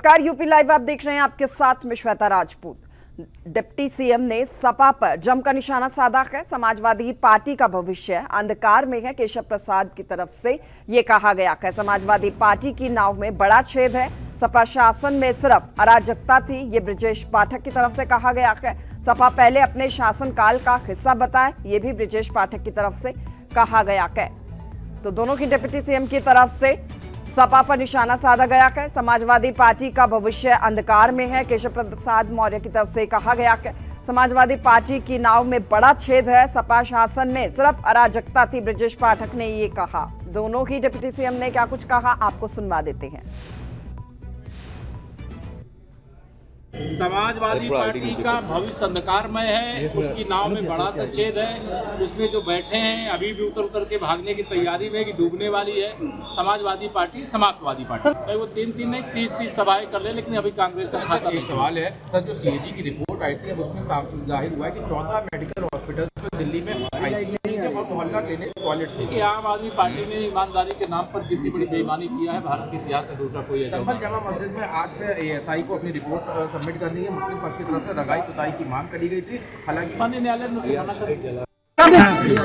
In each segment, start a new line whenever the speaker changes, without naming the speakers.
नमस्कार, UP live आप देख रहे हैं। आपके साथ में श्वेता राजपूत। डिप्टी सीएम ने सपा पर जमकर निशाना साधा है। समाजवादी पार्टी का भविष्य अंधकार में है, केशव प्रसाद की तरफ से ये कहा गया है। समाजवादी पार्टी की नाव में बड़ा छेद है। सपा शासन में सिर्फ अराजकता थी, ये ब्रजेश पाठक की तरफ से कहा गया है। सपा पहले अपने शासनकाल का हिस्सा बताए, ये भी ब्रजेश पाठक की तरफ से कहा गया है। तो दोनों की डिप्टी सीएम की तरफ से सपा पर निशाना साधा गया है। समाजवादी पार्टी का भविष्य अंधकार में है, केशव प्रसाद मौर्य की तरफ से कहा गया है। समाजवादी पार्टी की नाव में बड़ा छेद है। सपा शासन में सिर्फ अराजकता थी, ब्रजेश पाठक ने ये कहा। दोनों ही डिप्टी सीएम ने क्या कुछ कहा, आपको सुनवा देते हैं।
समाजवादी पार्टी का भविष्य अंधकारमय है, उसकी नाव में बड़ा सा छेद है। उसमें जो बैठे हैं अभी भी उतर उतर के भागने की तैयारी में कि डूबने वाली है समाजवादी पार्टी, समाजवादी पार्टी। वो 3-3 नहीं 30-30 सभाएं कर ले, लेकिन अभी कांग्रेस का खाता नहीं।
सवाल है सर, जो सीएजी की रिपोर्ट आई थी उसमें साफ जाहिर हुआ है कि 14 मेडिकल हॉस्पिटल में दिल्ली में आईसीयू और मोहल्ला क्लिनिक टॉयलेट्स थे।
आम आदमी पार्टी ने ईमानदारी के नाम पर कितनी बड़ी बेईमानी किया है, भारत के इतिहास में दूसरा कोई ऐसा।
संभल जामा मस्जिद में आज से एएसआई को अपनी रिपोर्ट सबमिट करनी है। मुस्लिम पक्ष की तरफ से रगाई पुताई की मांग करी गई थी, हालांकि
माननीय न्यायालय ने मना कर दिया।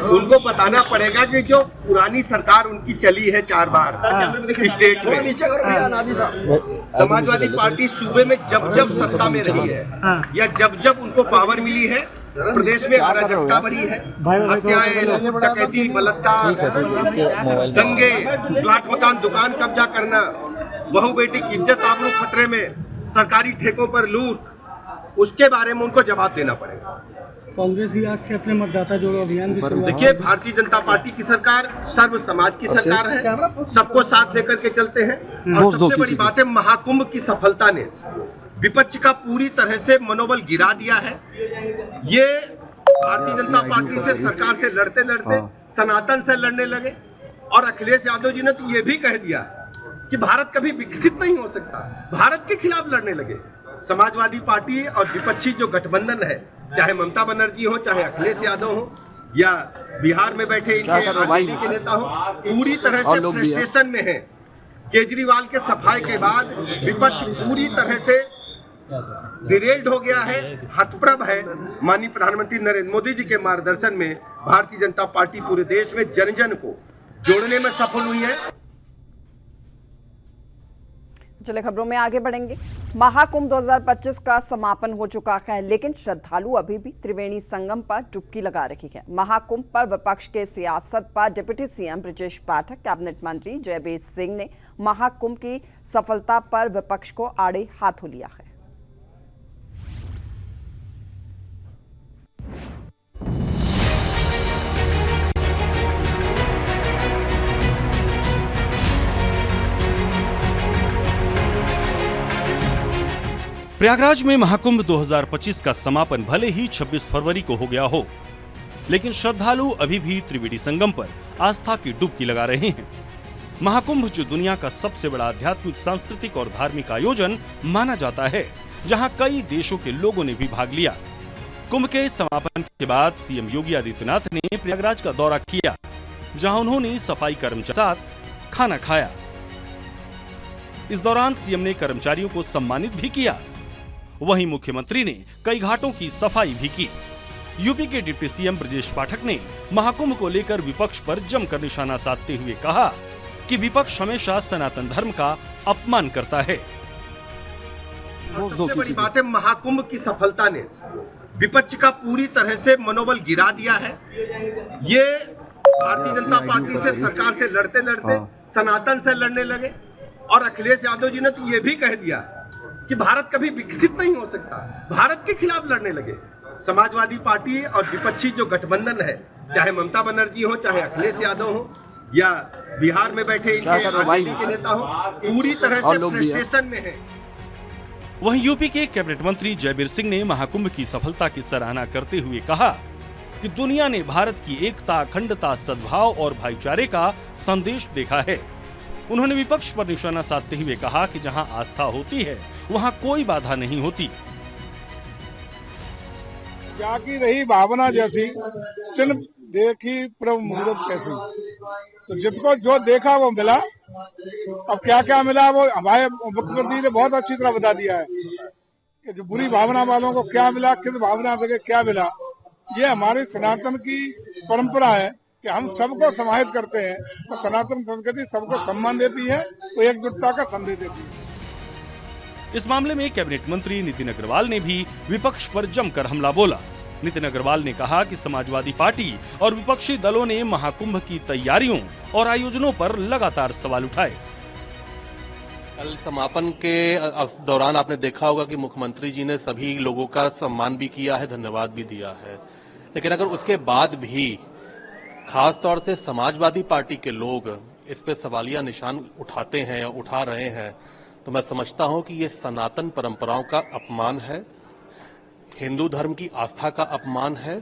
उनको बताना पड़ेगा कि जो पुरानी सरकार उनकी चली है 4 बार स्टेट में, समाजवादी पार्टी सूबे में जब जब सत्ता में रही है या जब जब उनको पावर मिली है, प्रदेश में अराजकता बढ़ी है। हत्याएं, डकैती, बलात्कार, दंगे, प्लाट मकान, दुकान कब्जा करना, बहू बेटी की इज्जत आबरू खतरे में, सरकारी ठेकों पर लूट, उसके बारे में उनको जवाब देना पड़ेगा।
कांग्रेस भी आज से अपने मतदाता जोड़ो अभियान भी शुरू।
देखिए, भारतीय जनता पार्टी की सरकार सर्व समाज की सरकार है, सबको साथ लेकर के चलते हैं। और सबसे बड़ी बात है, महाकुंभ की सफलता ने विपक्ष का पूरी तरह से मनोबल गिरा दिया है। ये भारतीय जनता पार्टी से सरकार से लड़ते लड़ते सनातन से लड़ने लगे, और अखिलेश यादव जी ने तो ये भी कह दिया कि भारत कभी विकसित नहीं हो सकता, भारत के खिलाफ लड़ने लगे। समाजवादी पार्टी और विपक्षी जो गठबंधन है, चाहे ममता बनर्जी हो, चाहे अखिलेश यादव हो, या बिहार में बैठे इनके आरजेडी के नेता हो, पूरी तरह से फ्रस्ट्रेशन में है। केजरीवाल के सफाई के बाद विपक्ष पूरी तरह से डिरेल्ड हो गया है, हतप्रभ है। माननीय प्रधानमंत्री नरेंद्र मोदी जी के मार्गदर्शन में भारतीय जनता पार्टी पूरे देश में जन जन को जोड़ने में सफल हुई है।
चले खबरों में आगे बढ़ेंगे। महाकुंभ 2025 का समापन हो चुका है, लेकिन श्रद्धालु अभी भी त्रिवेणी संगम पर डुबकी लगा रही है। महाकुंभ पर विपक्ष के सियासत पर deputy CM Brajesh Pathak, cabinet मंत्री जयवीर सिंह ने महाकुंभ की सफलता पर विपक्ष को आड़े हाथों लिया है।
प्रयागराज में महाकुंभ 2025 का समापन भले ही 26 फरवरी को हो गया हो, लेकिन श्रद्धालु अभी भी त्रिवेणी संगम पर आस्था की डुबकी लगा रहे हैं। महाकुंभ जो दुनिया का सबसे बड़ा आध्यात्मिक, सांस्कृतिक और धार्मिक आयोजन माना जाता है, जहां कई देशों के लोगों ने भी भाग लिया। कुंभ के समापन के बाद सीएम योगी आदित्यनाथ ने प्रयागराज का दौरा किया, जहां उन्होंने सफाई कर्मचारियों के साथ खाना खाया। इस दौरान सीएम ने कर्मचारियों को सम्मानित भी किया। वहीं मुख्यमंत्री ने कई घाटों की सफाई भी की। यूपी के डिप्टी सीएम ब्रजेश पाठक ने महाकुंभ को लेकर विपक्ष पर जमकर निशाना साधते हुए कहा कि विपक्ष हमेशा सनातन धर्म का अपमान करता है।
सबसे बड़ी बात है, महाकुंभ की सफलता ने विपक्ष का पूरी तरह से मनोबल गिरा दिया है। ये भारतीय जनता पार्टी से सरकार से लड़ते लड़ते सनातन से लड़ने लगे, और अखिलेश यादव जी ने तो ये भी कह दिया कि भारत कभी विकसित नहीं हो सकता, भारत के खिलाफ लड़ने लगे। समाजवादी पार्टी और विपक्षी जो गठबंधन है, चाहे ममता बनर्जी हो, चाहे अखिलेश यादव हो, या बिहार में बैठे इनके आरजेडी के नेता हो, पूरी तरह से फ्रस्ट्रेशन में है।
वहीं यूपी के कैबिनेट मंत्री जयवीर सिंह ने महाकुंभ की सफलता की सराहना करते हुए कहा कि दुनिया ने भारत की एकता, अखंडता, सद्भाव और भाईचारे का संदेश देखा है। उन्होंने विपक्ष पर निशाना साधते हुए कहा कि जहां आस्था होती है, वहां कोई बाधा नहीं होती।
जागी रही भावना जैसी, चिन्ह देखी प्रभु मुहूर्त कैसी। तो जिसको जो देखा वो मिला, अब क्या क्या मिला वो हमारे मुख्यमंत्री ने बहुत अच्छी तरह बता दिया है कि जो बुरी भावना वालों को क्या मिला, किस भावना से क्या मिला। ये हमारे सनातन की परंपरा है कि हम सबको समाहित करते हैं और सनातन संस्कृति सबको सम्मान देती है, तो एकजुटता का संदेश देती है।
इस मामले में कैबिनेट मंत्री नितिन अग्रवाल ने भी विपक्ष पर जमकर हमला बोला। नितिन अग्रवाल ने कहा कि समाजवादी पार्टी और विपक्षी दलों ने महाकुंभ की तैयारियों और आयोजनों पर लगातार सवाल उठाए।
कल समापन के दौरान आपने देखा होगा कि मुख्यमंत्री जी ने सभी लोगों का सम्मान भी किया है, धन्यवाद भी दिया है। लेकिन अगर उसके बाद भी खास तौर से समाजवादी पार्टी के लोग इस पे सवालिया निशान उठाते हैं या उठा रहे हैं, तो मैं समझता हूं कि ये सनातन परंपराओं का अपमान है, हिंदू धर्म की आस्था का अपमान है।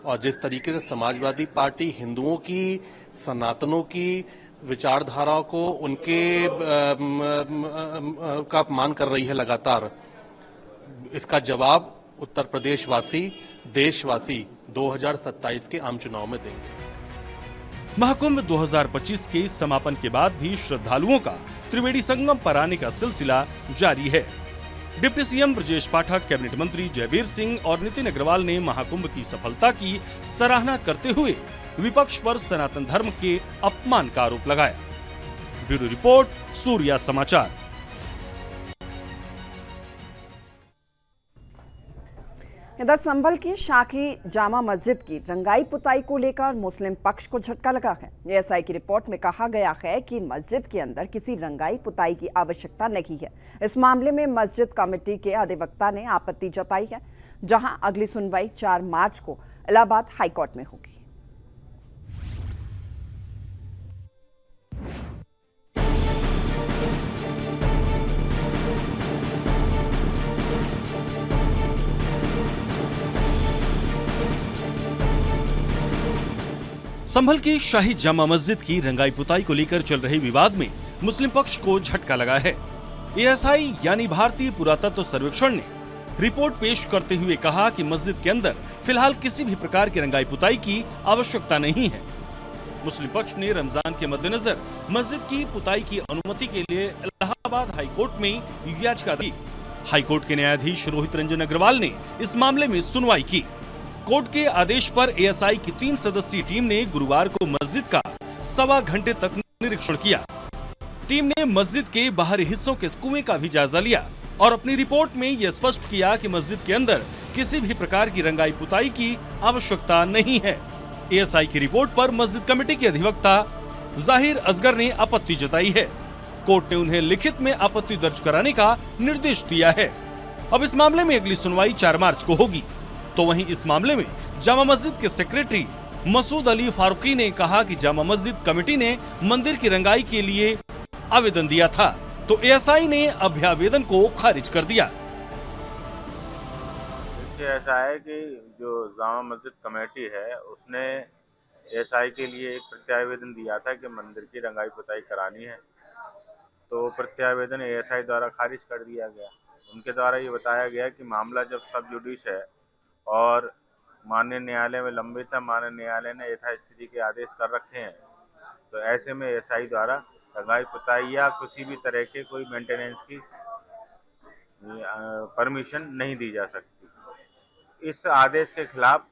और जिस तरीके से समाजवादी पार्टी हिंदुओं की, सनातनों की विचारधाराओं को, उनके का अपमान कर रही है लगातार, इसका जवाब उत्तर प्रदेश वासी, देशवासी 2027 के आम चुनाव में देंगे।
महाकुंभ 2025 के समापन के बाद भी श्रद्धालुओं का त्रिवेणी संगम पर आने का सिलसिला जारी है। Deputy CM Brajesh Pathak, cabinet मंत्री जयवीर सिंह और नितिन अग्रवाल ने महाकुंभ की सफलता की सराहना करते हुए विपक्ष पर सनातन धर्म के अपमान का आरोप लगाया। ब्यूरो रिपोर्ट, सूर्या समाचार।
इधर संभल की शाखी जामा मस्जिद की रंगाई पुताई को लेकर मुस्लिम पक्ष को झटका लगा है। एएसआई की रिपोर्ट में कहा गया है कि मस्जिद के अंदर किसी रंगाई पुताई की आवश्यकता नहीं है। इस मामले में मस्जिद कमेटी के अधिवक्ता ने आपत्ति जताई है, जहां अगली सुनवाई 4 मार्च को इलाहाबाद हाईकोर्ट में होगी।
संभल की शाही जामा मस्जिद की रंगाई पुताई को लेकर चल रहे विवाद में मुस्लिम पक्ष को झटका लगा है। एएसआई यानी भारतीय पुरातत्व सर्वेक्षण ने रिपोर्ट पेश करते हुए कहा कि मस्जिद के अंदर फिलहाल किसी भी प्रकार की रंगाई पुताई की आवश्यकता नहीं है। मुस्लिम पक्ष ने रमजान के मद्देनजर मस्जिद की पुताई की अनुमति के लिए इलाहाबाद हाईकोर्ट में याचिका दी। हाईकोर्ट के न्यायाधीश रोहित रंजन अग्रवाल ने इस मामले में सुनवाई की। कोर्ट के आदेश पर एएसआई की 3 सदस्यीय टीम ने गुरुवार को मस्जिद का 1.25 घंटे तक निरीक्षण किया। टीम ने मस्जिद के बाहरी हिस्सों के कुएं का भी जायजा लिया और अपनी रिपोर्ट में यह स्पष्ट किया कि मस्जिद के अंदर किसी भी प्रकार की रंगाई पुताई की आवश्यकता नहीं है। एएसआई की रिपोर्ट पर मस्जिद कमेटी के अधिवक्ता जाहिर असगर ने आपत्ति जताई है। कोर्ट ने उन्हें लिखित में आपत्ति दर्ज कराने का निर्देश दिया है। अब इस मामले में अगली सुनवाई 4 मार्च को होगी। तो वहीं इस मामले में जामा मस्जिद के सेक्रेटरी मसूद अली फारूकी ने कहा कि जामा मस्जिद कमेटी ने मंदिर की रंगाई के लिए आवेदन दिया था, तो एएसआई ने अभ्यावेदन को खारिज कर दिया।
ऐसा है कि जो जामा मस्जिद कमेटी है उसने एएसआई के लिए एक प्रत्यावेदन दिया था कि मंदिर की रंगाई पुताई करानी है, तो प्रत्यावेदन एएसआई द्वारा खारिज कर दिया गया। उनके द्वारा ये बताया गया कि मामला जब सब जुडिस है और माननीय न्यायालय में लंबित है, माननीय न्यायालय ने यथास्थिति के आदेश कर रखे हैं, तो ऐसे में एएसआई द्वारा रंगाई पुताई या किसी भी तरह के कोई मेंटेनेंस की परमिशन नहीं दी जा सकती। इस आदेश के खिलाफ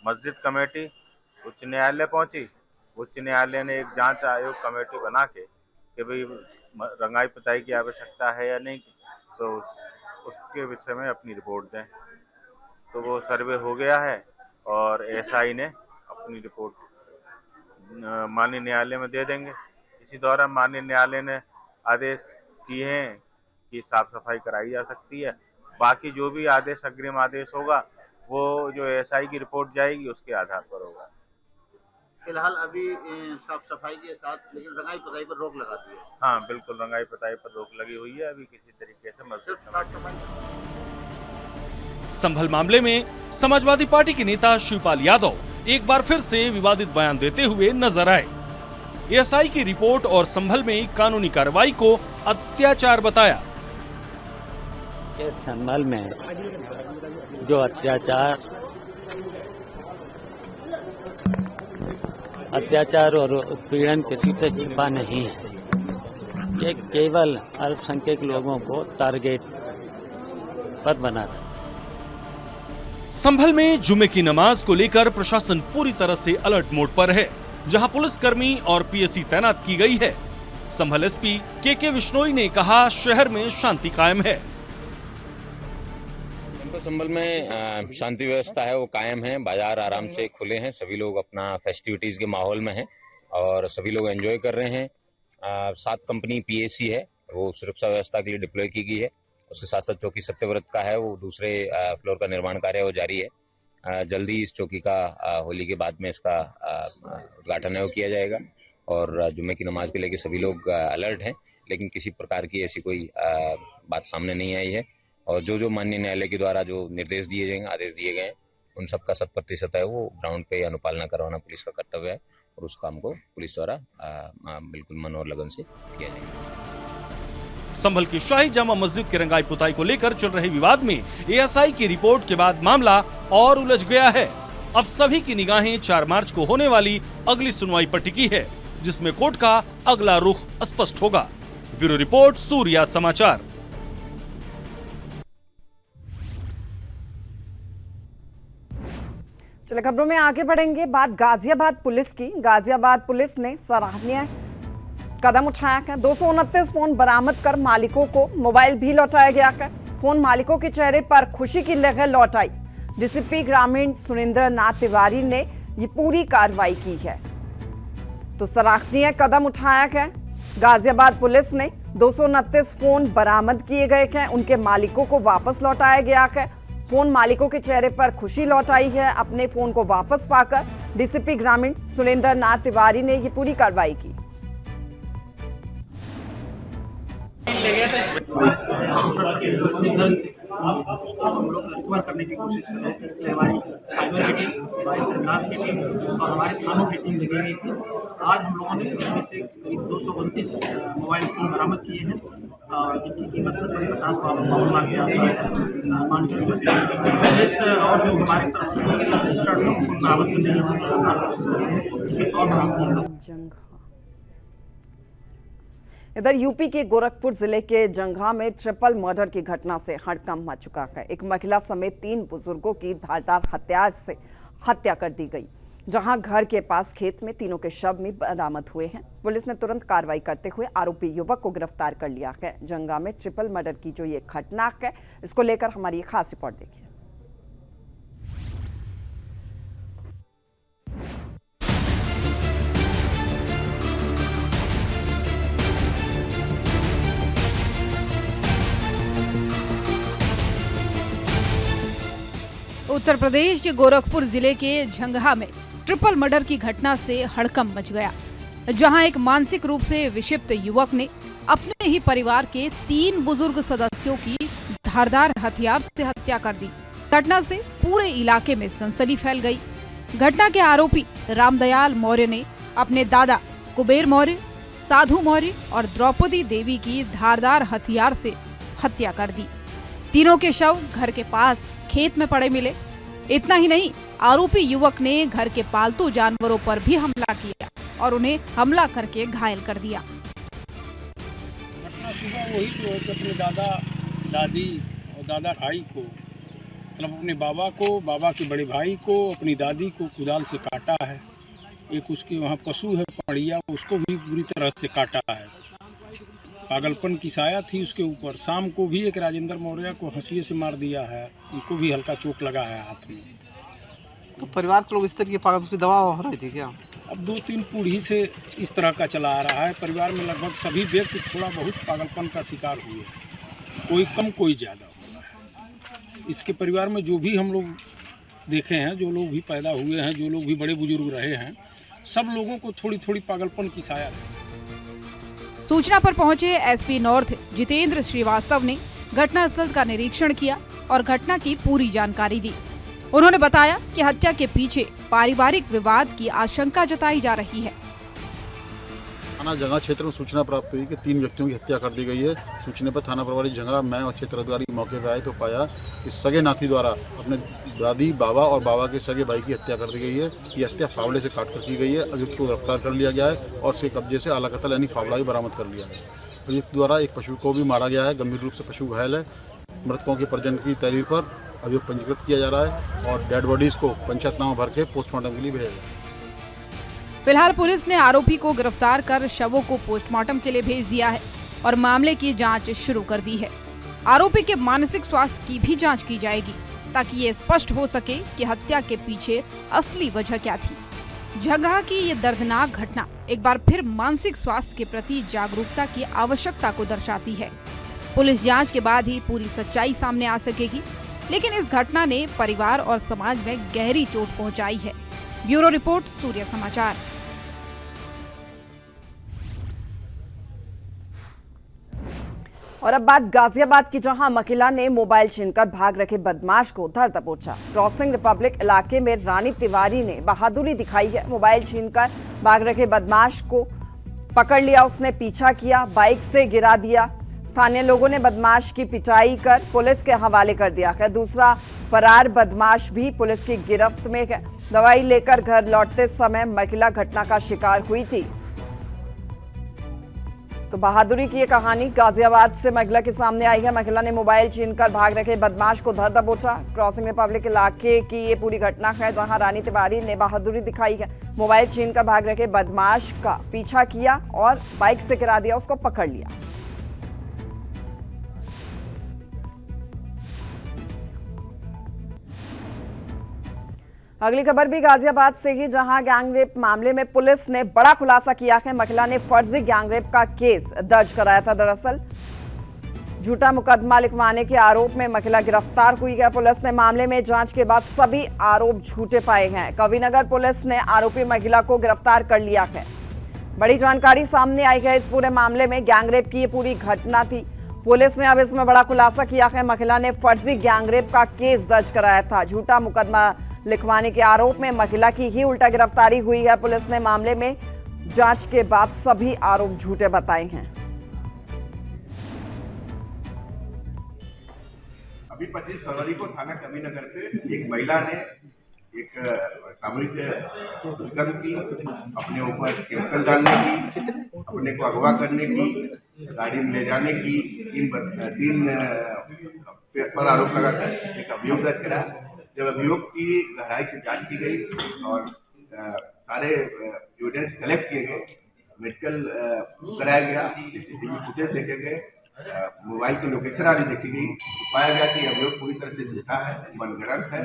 मस्जिद कमेटी उच्च न्यायालय पहुंची। उच्च न्यायालय ने एक जांच आयोग कमेटी बना के कि भाई रंगाई पुताई की आवश्यकता है या नहीं, तो उसके विषय में अपनी रिपोर्ट दें। तो वो सर्वे हो गया है और एएसआई ने अपनी रिपोर्ट माननीय न्यायालय में दे देंगे। इसी दौरान माननीय न्यायालय ने आदेश किए हैं कि साफ सफाई कराई जा सकती है। बाकी जो भी आदेश, अग्रिम आदेश होगा, वो जो एएसआई की रिपोर्ट जाएगी उसके आधार पर होगा।
फिलहाल अभी साफ सफाई के साथ लेकिन रंगाई पुताई पर रोक लगा दी है।
हाँ बिल्कुल, रंगाई पुताई पर रोक लगी हुई है। अभी किसी तरीके से मस्जिद
संभल मामले में समाजवादी पार्टी के नेता शिवपाल यादव एक बार फिर से विवादित बयान देते हुए नजर आए। एएसआई की रिपोर्ट और संभल में कानूनी कार्रवाई को अत्याचार बताया।
संभल में जो अत्याचार और उत्पीड़न किसी से छिपा नहीं है। ये केवल अल्पसंख्यक लोगों को टारगेट पर बना रहा है।
संभल में जुमे की नमाज को लेकर प्रशासन पूरी तरह से अलर्ट मोड पर है, जहां पुलिसकर्मी और पीएसी तैनात की गई है। संभल एसपी के विश्नोई ने कहा, शहर में शांति कायम है।
संभल में शांति व्यवस्था है वो कायम है। बाजार आराम से खुले हैं, सभी लोग अपना फेस्टिविटीज के माहौल में हैं और सभी लोग एंजॉय कर रहे हैं। 7 कंपनी पीएसी है, वो सुरक्षा व्यवस्था के लिए डिप्लॉय की गई है। उसके साथ साथ चौकी सत्यव्रत का है, वो दूसरे फ्लोर का निर्माण कार्य वो जारी है। जल्दी इस चौकी का होली के बाद में इसका उद्घाटन है वो किया जाएगा और जुम्मे की नमाज को लेकर सभी लोग अलर्ट हैं, लेकिन किसी प्रकार की ऐसी कोई बात सामने नहीं आई है। और जो माननीय न्यायालय के द्वारा जो निर्देश दिए जाएंगे, आदेश दिए गए हैं, उन सब का 100% है वो ग्राउंड पे अनुपालना करवाना पुलिस का कर्तव्य है और उस काम को पुलिस द्वारा बिल्कुल मन और लगन से किया जाएगा।
संभल की शाही जामा मस्जिद के रंगाई पुताई को लेकर चल रहे विवाद में एएसआई की रिपोर्ट के बाद मामला और उलझ गया है। अब सभी की निगाहें 4 मार्च को होने वाली अगली सुनवाई पर टिकी है, जिसमें कोर्ट का अगला रुख स्पष्ट होगा। ब्यूरो रिपोर्ट, सूर्या समाचार।
चलिए खबरों में आगे बढ़ेंगे। बात गाजियाबाद पुलिस की। गाजियाबाद पुलिस ने सराहनीय कदम उठाया है। 229 फोन बरामद कर मालिकों को मोबाइल भी लौटाया गया है। फोन मालिकों के चेहरे पर खुशी की लहर लौटाई। डीसीपी ग्रामीण सुरेंद्र नाथ तिवारी ने ये पूरी कार्रवाई की है। तो सराहनीय कदम उठाया है। गाजियाबाद पुलिस ने 229 फोन बरामद किए गए हैं, उनके मालिकों को वापस लौटाया गया है। फोन मालिकों के चेहरे पर खुशी लौटाई है। अपने फोन को वापस पाकर डीसीपी ग्रामीण सुरेंद्र नाथ तिवारी ने ये पूरी कार्रवाई की।
रिकवर करने की कोशिश कर रहे थे, इसलिए हमारी साइबर की टीम, हमारी सरकार की टीम और हमारे थानों की टीम लगी हुई थी। आज हम लोगों ने इसमें से करीब 229 मोबाइल फोन बरामद किए हैं, जिनकी कीमत करीब 50-52 लाख के आसपास है। और जो हमारी तरफ से रजिस्टर्ड लोग बरामद करने की और बरामद।
इधर यूपी के गोरखपुर जिले के जंघा में ट्रिपल मर्डर की घटना से हड़कंप मच चुका है। एक महिला समेत 3 बुजुर्गों की धारदार हथियार से हत्या कर दी गई, जहां घर के पास खेत में तीनों के शव में बरामद हुए हैं। पुलिस ने तुरंत कार्रवाई करते हुए आरोपी युवक को गिरफ्तार कर लिया है। जंघा में ट्रिपल मर्डर की जो ये घटना है, इसको लेकर हमारी एक खास रिपोर्ट देखिए।
उत्तर प्रदेश के गोरखपुर जिले के झंगहा में ट्रिपल मर्डर की घटना से हड़कंप मच गया, जहां एक मानसिक रूप से विक्षिप्त युवक ने अपने ही परिवार के 3 बुजुर्ग सदस्यों की धारदार हथियार से हत्या कर दी। घटना से पूरे इलाके में सनसनी फैल गई। घटना के आरोपी रामदयाल मौर्य ने अपने दादा कुबेर मौर्य, साधु मौर्य और द्रौपदी देवी की धारदार हथियार से हत्या कर दी। तीनों के शव घर के पास खेत में पड़े मिले। इतना ही नहीं, आरोपी युवक ने घर के पालतू जानवरों पर भी हमला किया और उन्हें हमला करके घायल कर दिया।
घटना सुबह वही जो अपने दादा दादी और दादा भाई को, मतलब अपने बाबा को, बाबा के बड़े भाई को, अपनी दादी को कुदाल से काटा है। एक उसके वहाँ पशु है पड़िया, उसको भी पूरी तरह से काटा है। पागलपन की साया थी उसके ऊपर। शाम को भी एक राजेंद्र मौर्य को हंसिए से मार दिया है, उनको भी हल्का चोट लगा है हाथ में।
तो परिवार के लोग इस तरह की पागल की दवा हो रही थी क्या?
अब 2-3 पीढ़ी से इस तरह का चला आ रहा है। परिवार में लगभग सभी व्यक्ति थोड़ा बहुत पागलपन का शिकार हुए, कोई कम कोई ज़्यादा। इसके परिवार में जो भी हम लोग देखे हैं, जो लोग भी पैदा हुए हैं, जो लोग भी बड़े बुजुर्ग रहे हैं, सब लोगों को थोड़ी थोड़ी पागलपन की साया थी।
सूचना पर पहुंचे एसपी नॉर्थ जितेंद्र श्रीवास्तव ने घटनास्थल का निरीक्षण किया और घटना की पूरी जानकारी दी। उन्होंने बताया कि हत्या के पीछे पारिवारिक विवाद की आशंका जताई जा रही है।
थाना जंगा क्षेत्र में सूचना प्राप्त हुई कि 3 व्यक्तियों की हत्या कर दी गई है। सूचना पर थाना प्रभारी जंगा, मैं और क्षेत्र अधिकारी मौके पर आए तो पाया कि सगे नाती द्वारा अपने दादी, बाबा और बाबा के सगे भाई की हत्या कर दी गई है। ये हत्या फावड़े से काट कर की गई है। अभियुक्त को गिरफ्तार कर लिया गया है और उसके कब्जे से आला कत्ल यानी फावड़ा भी बरामद कर लिया है। अभियुक्त द्वारा एक पशु को भी मारा गया है, गंभीर रूप से पशु घायल है। मृतकों के परिजन की तहरीर पर अभियोग पंजीकृत किया जा रहा है और डेड बॉडीज को पंचायतनामा भर के पोस्टमार्टम के लिए भेजा जाएगा।
फिलहाल पुलिस ने आरोपी को गिरफ्तार कर शवों को पोस्टमार्टम के लिए भेज दिया है और मामले की जांच शुरू कर दी है। आरोपी के मानसिक स्वास्थ्य की भी जांच की जाएगी ताकि ये स्पष्ट हो सके कि हत्या के पीछे असली वजह क्या थी। झंगहा की ये दर्दनाक घटना एक बार फिर मानसिक स्वास्थ्य के प्रति जागरूकता की आवश्यकता को दर्शाती है। पुलिस जांच के बाद ही पूरी सच्चाई सामने आ सकेगी, लेकिन इस घटना ने परिवार और समाज में गहरी चोट पहुंचाई है। ब्यूरो रिपोर्ट, सूर्य समाचार।
और अब बात गाजियाबाद की, जहां महिला ने मोबाइल छीनकर भाग रखे बदमाश को धर दबोचा। क्रॉसिंग रिपब्लिक इलाके में रानी तिवारी ने बहादुरी दिखाई है। मोबाइल छीनकर भाग रखे बदमाश को पकड़ लिया, उसने पीछा किया, बाइक से गिरा दिया। स्थानीय लोगों ने बदमाश की पिटाई कर पुलिस के हवाले कर दिया है। दूसरा फरार बदमाश भी पुलिस की गिरफ्त में है। दवाई लेकर घर लौटते समय महिला घटना का शिकार हुई थी। तो बहादुरी की ये कहानी गाजियाबाद से महिला के सामने आई है। महिला ने मोबाइल छीनकर भाग रखे बदमाश को धर दबोचा। क्रॉसिंग रिपब्लिक इलाके की ये पूरी घटना है, जहां रानी तिवारी ने बहादुरी दिखाई है। मोबाइल छीनकर भाग रखे बदमाश का पीछा किया और बाइक से गिरा दिया, उसको पकड़ लिया। अगली खबर भी गाजियाबाद से ही, जहां गैंगरेप मामले में पुलिस ने बड़ा खुलासा किया है। महिला ने फर्जी गैंगरेप का केस दर्ज कराया था। दरअसल झूठा मुकदमा लिखवाने के आरोप में महिला गिरफ्तार हुई है। पुलिस ने मामले में जांच के बाद सभी आरोप झूठे पाए हैं। कविनगर पुलिस ने आरोपी महिला को गिरफ्तार कर लिया है। बड़ी जानकारी सामने आई है। इस पूरे मामले में गैंगरेप की ये पूरी घटना थी। पुलिस ने अब इसमें बड़ा खुलासा किया है। महिला ने फर्जी गैंगरेप का केस दर्ज कराया था। झूठा मुकदमा लिखवाने के आरोप में महिला की ही उल्टा गिरफ्तारी हुई है। पुलिस ने मामले में जांच के बाद सभी आरोप झूठे बताए हैं।
अभी 25 फरवरी को थाना कविनगर पे एक महिला ने एक सामूहिक दुष्कर्म की, अपने ऊपर केमिकल डालने की, अपने को अगवा करने की, गाड़ी में ले जाने की, तीन पर आरोप लगाकर एक अभियोग दर्ज करा। जब अभियोग की गहराई से जांच की गई और सारे एविडेंस कलेक्ट किए गए, मेडिकल कराया गया, सीसीटीवी फुटेज देखे गए, मोबाइल की लोकेशन आदि देखी गई, तो पाया गया कि अभियोग पूरी तरह से झूठा है, मनगढ़ंत है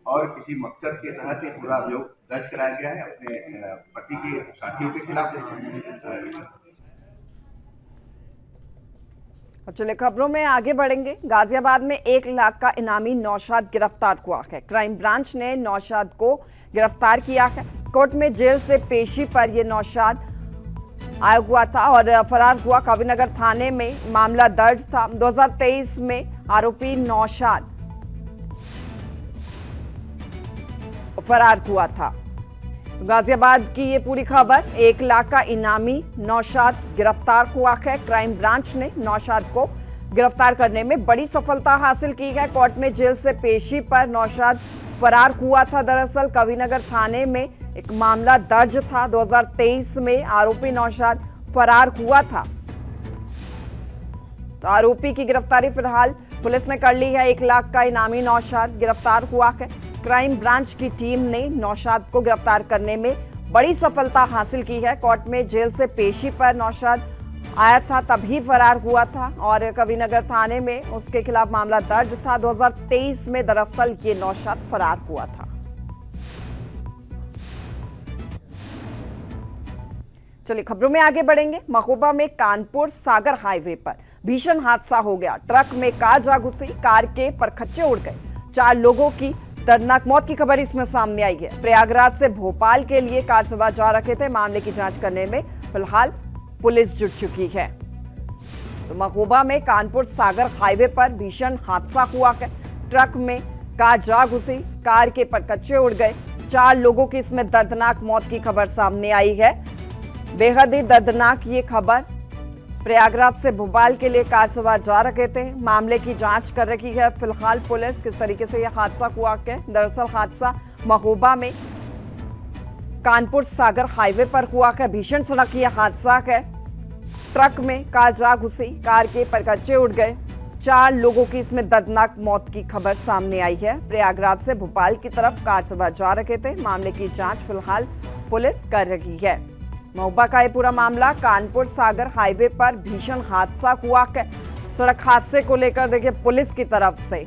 और किसी मकसद के तहत ये पूरा अभियोग दर्ज कराया गया है अपने पति के साथियों के खिलाफ।
और चलिए खबरों में आगे बढ़ेंगे। गाजियाबाद में 1 लाख का इनामी नौशाद गिरफ्तार हुआ है। क्राइम ब्रांच ने नौशाद को गिरफ्तार किया है। कोर्ट में जेल से पेशी पर यह नौशाद आया हुआ था और फरार हुआ। कविनगर थाने में मामला दर्ज था। 2023 में आरोपी नौशाद फरार हुआ था। गाजियाबाद की ये पूरी खबर, 1 लाख का इनामी नौशाद गिरफ्तार हुआ है। क्राइम ब्रांच ने नौशाद को गिरफ्तार करने में बड़ी सफलता हासिल की है। कोर्ट में जेल से पेशी पर नौशाद फरार हुआ था। दरअसल कविनगर थाने में एक मामला दर्ज था। 2023 में आरोपी नौशाद फरार हुआ था। तो आरोपी की गिरफ्तारी फिलहाल पुलिस ने कर ली है। 1 लाख का इनामी नौशाद गिरफ्तार हुआ है। क्राइम ब्रांच की टीम ने नौशाद को गिरफ्तार करने में बड़ी सफलता हासिल की है। कोर्ट में जेल से पेशी पर नौशाद आया था, तभी फरार हुआ था और कविनगर थाने में उसके खिलाफ मामला दर्ज था। 2023 में दरअसल ये नौशाद फरार हुआ था। चलिए खबरों में आगे बढ़ेंगे। महोबा में कानपुर सागर हाईवे पर भीषण हादसा हो गया। ट्रक में कार जा घुसी, कार के परखच्चे उड़ गए। 4 लोगों की दर्दनाक मौत की खबर इसमें सामने आई है। प्रयागराज से भोपाल के लिए कार सवार जा रहे थे। मामले की जांच करने में फिलहाल पुलिस जुट चुकी है। तो महोबा में कानपुर सागर हाईवे पर भीषण हादसा हुआ है। ट्रक में कार जा घुसी, कार के परखच्चे उड़ गए। 4 लोगों की इसमें दर्दनाक मौत की खबर सामने आई है। बेहद ही दर्दनाक ये खबर। प्रयागराज से भोपाल के लिए कार सवार जा रहे थे। मामले की जांच कर रही है फिलहाल पुलिस, किस तरीके से यह हादसा हुआ है। दरअसल हादसा महोबा में कानपुर सागर हाईवे पर हुआ है। भीषण सड़क यह हादसा है। ट्रक में कार जा घुसी, कार के परखच्चे उड़ गए। 4 लोगों की इसमें दर्दनाक मौत की खबर सामने आई है। प्रयागराज से भोपाल की तरफ कार सवार जा रहे थे। मामले की जांच फिलहाल पुलिस कर रही है। महोबा का ये पूरा मामला कानपुर सागर हाईवे पर भीषण हादसा हुआ है। सड़क हादसे को लेकर देखिए पुलिस की तरफ से,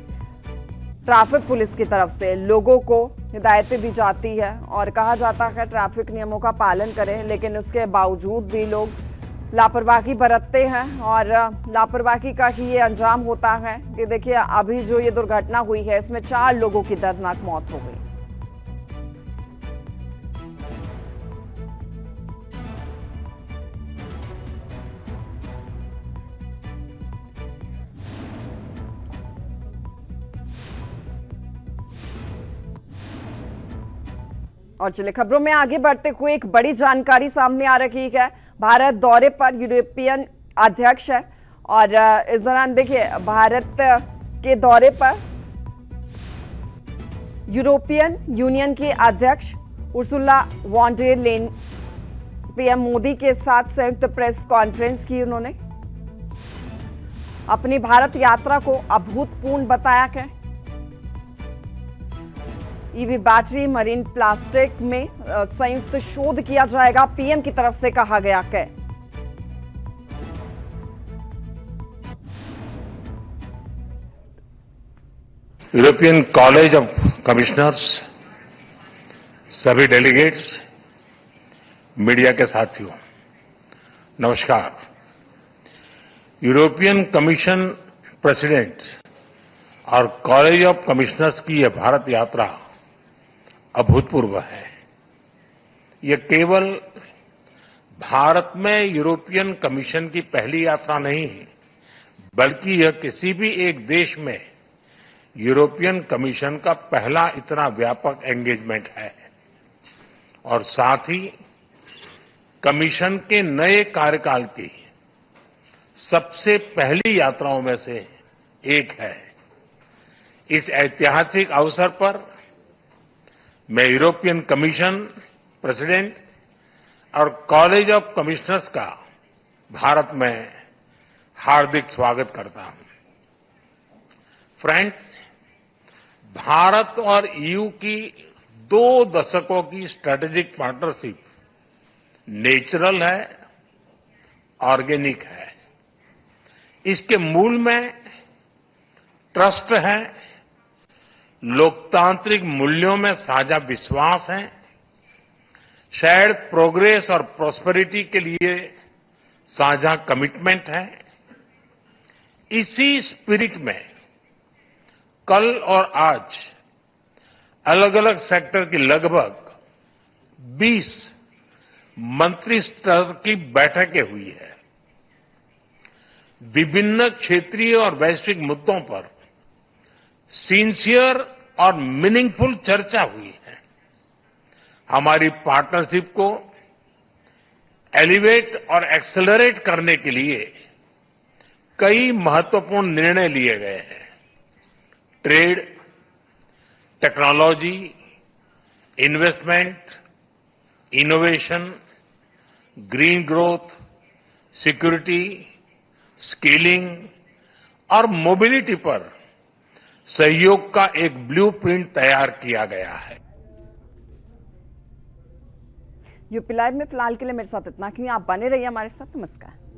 ट्रैफिक पुलिस की तरफ से लोगों को हिदायतें दी जाती है और कहा जाता है ट्रैफिक नियमों का पालन करें, लेकिन उसके बावजूद भी लोग लापरवाही बरतते हैं और लापरवाही का ही ये अंजाम होता है कि देखिए अभी जो ये दुर्घटना हुई है इसमें 4 लोगों की दर्दनाक मौत हो गई। और चलिए खबरों में आगे बढ़ते हुए एक बड़ी जानकारी सामने आ रही है। भारत दौरे पर यूरोपियन अध्यक्ष है और इस दौरान देखिए भारत के दौरे पर यूरोपियन यूनियन के अध्यक्ष Ursula von der Leyen PM Modi के साथ संयुक्त प्रेस कॉन्फ्रेंस की। उन्होंने अपनी भारत यात्रा को अभूतपूर्व बताया है। ईवी बैटरी, मरीन प्लास्टिक में संयुक्त शोध किया जाएगा, पीएम की तरफ से कहा गया है।
यूरोपियन कॉलेज ऑफ कमिश्नर्स, सभी डेलीगेट्स, मीडिया के साथियों, नमस्कार। यूरोपियन कमीशन प्रेसिडेंट और कॉलेज ऑफ कमिश्नर्स की यह भारत यात्रा अभूतपूर्व है। यह केवल भारत में यूरोपियन कमीशन की पहली यात्रा नहीं है, बल्कि यह किसी भी एक देश में यूरोपियन कमीशन का पहला इतना व्यापक एंगेजमेंट है और साथ ही कमीशन के नए कार्यकाल की सबसे पहली यात्राओं में से एक है। इस ऐतिहासिक अवसर पर मैं यूरोपियन कमीशन प्रेसिडेंट और कॉलेज ऑफ कमिश्नर्स का भारत में हार्दिक स्वागत करता हूं। फ्रेंड्स, भारत और ईयू की 2 दशकों की स्ट्रेटेजिक पार्टनरशिप नेचुरल है, ऑर्गेनिक है। इसके मूल में ट्रस्ट है, लोकतांत्रिक मूल्यों में साझा विश्वास है, शेयर्ड प्रोग्रेस और प्रॉस्पेरिटी के लिए साझा कमिटमेंट है। इसी स्पिरिट में कल और आज अलग अलग सेक्टर की लगभग 20 मंत्री स्तर की बैठकें हुई है। विभिन्न क्षेत्रीय और वैश्विक मुद्दों पर सिंसियर और मीनिंगफुल चर्चा हुई है। हमारी पार्टनरशिप को एलिवेट और एक्सेलरेट करने के लिए कई महत्वपूर्ण निर्णय लिए गए हैं। Trade, technology, investment, innovation, green growth, security, skilling और मोबिलिटी पर सहयोग का एक ब्लूप्रिंट तैयार किया गया है।
यूपी लाइव में फिलहाल के लिए मेरे साथ इतना ही। आप बने रहिए हमारे साथ। नमस्कार।